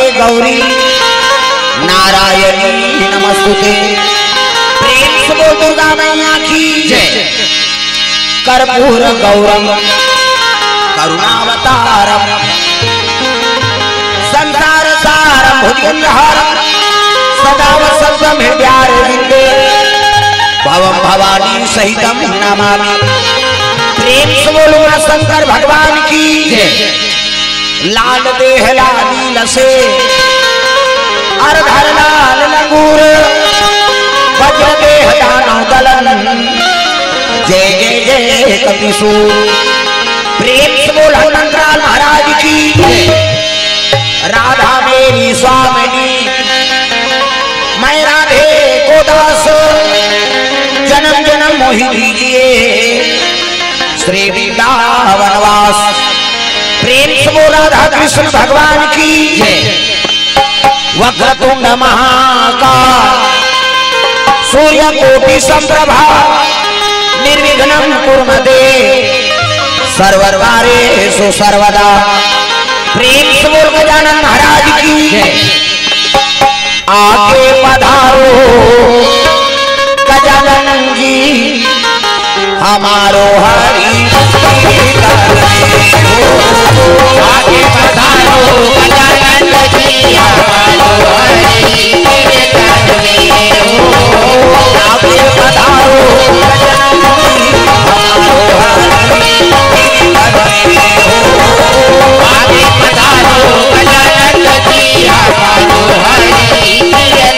वक्रतुंडे गौरी नारायणी नमस्तुते। प्रेम से बोल दुर्गा मैया की जय। कर्पूर गौरम करुणावतारम संसार सारम भुजगहारम सदा वसंतम हृदयारविंदे भवम भवानी सहितम नमामि। प्रेम से बोलो शंकर भगवान की जय। लाल देह लाली लसे अरधर लाल लंगूर वज्र देह दानव दलन जय जय जय कपिसूर। प्रेम से बोलो नंदलाल महाराज की जय। राधा मेरी स्वामिनी मैं राधे को दास जन्म जन्म मोहि दीजिए श्री वृंदावनवास। प्रेम से बोल राधा कृष्ण भगवान की जय। वक्रतुंड महाकाल सूर्यकोटि संप्रभा निर्विघ्नं कुर्मते सर्वकार्येषु सर्वदा। प्रेम से बोल गजानन महाराज की जय। आके पधारो गजानन जी हमारो हरि आगे पधारो गजानन जी हमारो हरि आगे पधारो गजानन जी हमारो हरि आगे पधारो गजानन जी हमारो हरि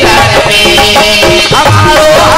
हमारो हरि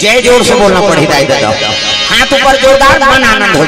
जय जोर से बोलना पड़ेगा। हाथ ऊपर जोरदार मन आनंद हो।